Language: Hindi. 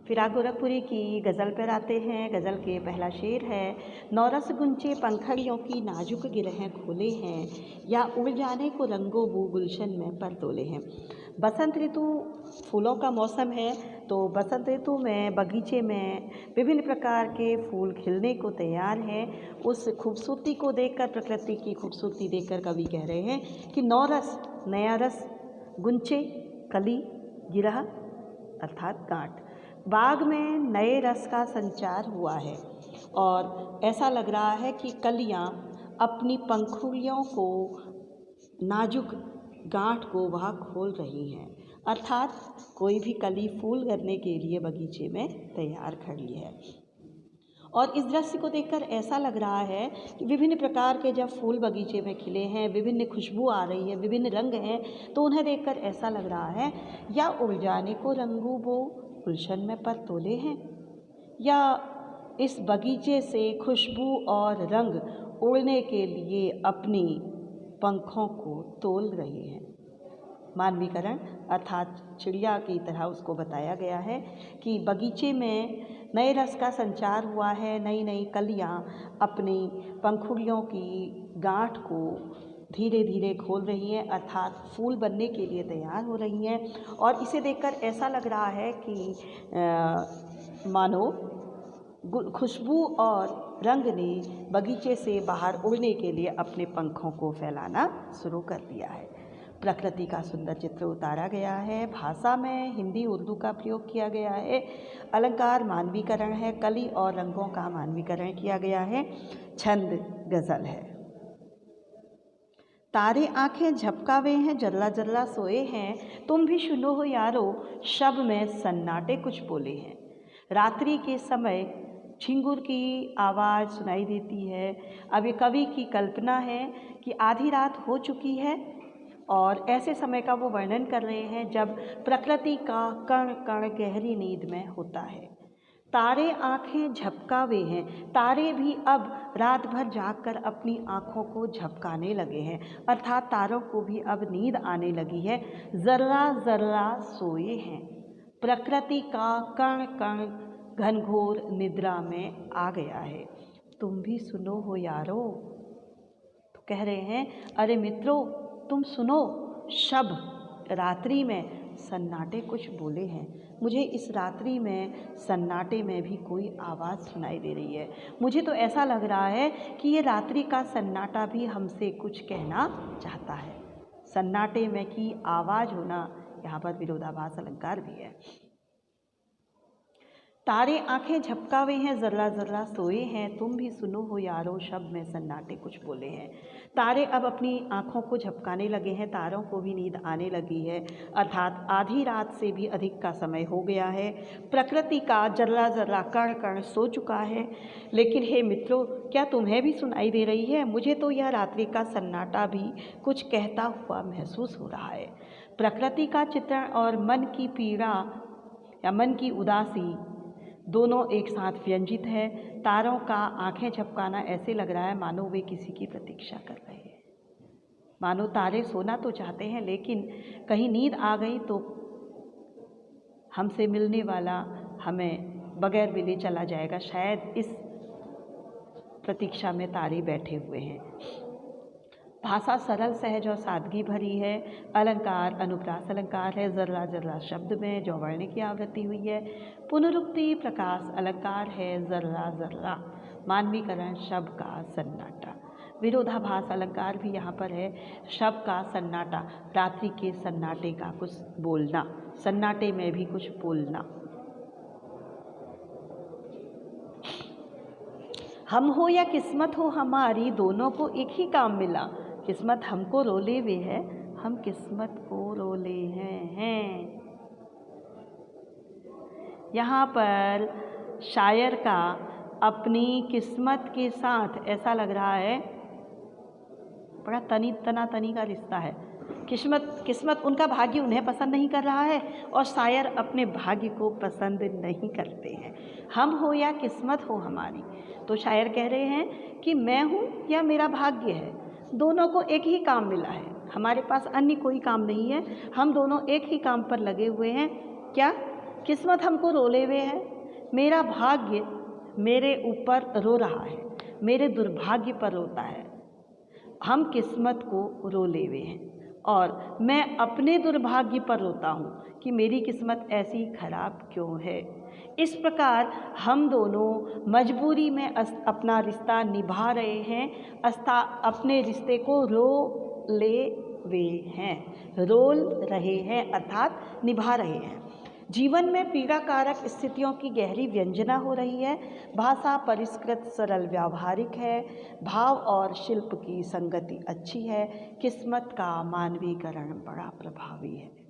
फिराक गोरखपुरी की गज़ल पर आते हैं। गज़ल के पहला शेर है, नौरस गुंचे पंखड़ियों की नाजुक गिरहें खोले हैं, या उड़ जाने को रंगो बू गुलशन में पर तोले हैं। बसंत ऋतु फूलों का मौसम है, तो बसंत ऋतु में बगीचे में विभिन्न प्रकार के फूल खिलने को तैयार हैं। उस खूबसूरती को देखकर, प्रकृति की खूबसूरती देखकर कवि कह रहे हैं कि नौरस नया रस, गुंचे कली, गिरह अर्थात गांठ, बाग में नए रस का संचार हुआ है और ऐसा लग रहा है कि कलियां अपनी पंखुड़ियों को, नाजुक गांठ को वह खोल रही हैं, अर्थात कोई भी कली फूल करने के लिए बगीचे में तैयार खड़ी है। और इस दृश्य को देखकर ऐसा लग रहा है कि विभिन्न प्रकार के जब फूल बगीचे में खिले हैं, विभिन्न खुशबू आ रही है, विभिन्न रंग हैं, तो उन्हें देखकर ऐसा लग रहा है या उड़ जाने को रंगू वो गुलशन में पर तोले हैं, या इस बगीचे से खुशबू और रंग उड़ने के लिए अपनी पंखों को तोल रहे हैं। मानवीकरण अर्थात चिड़िया की तरह उसको बताया गया है कि बगीचे में नए रस का संचार हुआ है, नई नई कलियां अपनी पंखुड़ियों की गांठ को धीरे धीरे खोल रही हैं, अर्थात फूल बनने के लिए तैयार हो रही हैं। और इसे देखकर ऐसा लग रहा है कि मानो खुशबू और रंग ने बगीचे से बाहर उड़ने के लिए अपने पंखों को फैलाना शुरू कर दिया है। प्रकृति का सुंदर चित्र उतारा गया है। भाषा में हिंदी उर्दू का प्रयोग किया गया है। अलंकार मानवीकरण है, कली और रंगों का मानवीकरण किया गया है। छंद गज़ल है। तारे आंखें झपकावे हैं, जल्ला जल्ला सोए हैं, तुम भी सुनो हो यारो, शब में सन्नाटे कुछ बोले हैं। रात्रि के समय झिंगुर की आवाज़ सुनाई देती है। अब ये कवि की कल्पना है कि आधी रात हो चुकी है और ऐसे समय का वो वर्णन कर रहे हैं जब प्रकृति का कण कण गहरी नींद में होता है। तारे आंखें झपकावे हैं, तारे भी अब रात भर जागकर अपनी आँखों को झपकाने लगे हैं, अर्थात तारों को भी अब नींद आने लगी है। जर्रा जर्रा सोए हैं, प्रकृति का कण कण घनघोर निद्रा में आ गया है। तुम भी सुनो हो यारो, तो कह रहे हैं अरे मित्रों तुम सुनो, शब रात्रि में सन्नाटे कुछ बोले हैं। मुझे इस रात्रि में सन्नाटे में भी कोई आवाज़ सुनाई दे रही है। मुझे तो ऐसा लग रहा है कि ये रात्रि का सन्नाटा भी हमसे कुछ कहना चाहता है। सन्नाटे में की आवाज़ होना यहाँ पर विरोधाभास अलंकार भी है। तारे आंखें झपकावे हैं, जर्रा जर्रा सोए हैं, तुम भी सुनो हो यारो, शब में सन्नाटे कुछ बोले हैं। तारे अब अपनी आँखों को झपकाने लगे हैं, तारों को भी नींद आने लगी है, अर्थात आधी रात से भी अधिक का समय हो गया है। प्रकृति का जर्रा जर्रा कण कण सो चुका है। लेकिन हे मित्रों, क्या तुम्हें भी सुनाई दे रही है? मुझे तो यह रात्रि का सन्नाटा भी कुछ कहता हुआ महसूस हो रहा है। प्रकृति का चित्रण और मन की पीड़ा या मन की उदासी दोनों एक साथ व्यंजित है। तारों का आंखें झपकाना ऐसे लग रहा है मानो वे किसी की प्रतीक्षा कर रहे हैं, मानो तारे सोना तो चाहते हैं लेकिन कहीं नींद आ गई तो हमसे मिलने वाला हमें बगैर मिले चला जाएगा, शायद इस प्रतीक्षा में तारे बैठे हुए हैं। भाषा सरल सहज और सादगी भरी है। अलंकार अनुप्रास अलंकार है। जर्रा जर्रा शब्द में जो वर्ण की आवृत्ति हुई है। पुनरुक्ति प्रकाश अलंकार है। जर्रा जर्रा मानवीकरण शब्द का सन्नाटा। विरोधाभास अलंकार भी यहाँ पर है। शब्द का सन्नाटा, रात्रि के सन्नाटे का कुछ बोलना, सन्नाटे में भी कुछ बोलना। हम हो या किस्मत हो हमारी, दोनों को एक ही काम मिला। किस्मत हमको रोले हुए है, हम किस्मत को रोले हैं। यहाँ पर शायर का अपनी किस्मत के साथ ऐसा लग रहा है बड़ा तनी का रिश्ता है। किस्मत उनका भाग्य उन्हें पसंद नहीं कर रहा है और शायर अपने भाग्य को पसंद नहीं करते हैं। हम हो या किस्मत हो हमारी, तो शायर कह रहे हैं कि मैं हूँ या मेरा भाग्य है, दोनों को एक ही काम मिला है, हमारे पास अन्य कोई काम नहीं है, हम दोनों एक ही काम पर लगे हुए हैं। क्या किस्मत हमको रोले हुए है, मेरा भाग्य मेरे ऊपर रो रहा है, मेरे दुर्भाग्य पर रोता है। हम किस्मत को रोले हुए हैं और मैं अपने दुर्भाग्य पर रोता हूँ कि मेरी किस्मत ऐसी खराब क्यों है। इस प्रकार हम दोनों मजबूरी में अपना रिश्ता निभा रहे हैं, अपने रिश्ते को रोले हुए हैं, रोल रहे हैं अर्थात निभा रहे हैं। जीवन में पीड़ा कारक स्थितियों की गहरी व्यंजना हो रही है। भाषा परिष्कृत सरल व्यावहारिक है, भाव और शिल्प की संगति अच्छी है। किस्मत का मानवीकरण बड़ा प्रभावी है।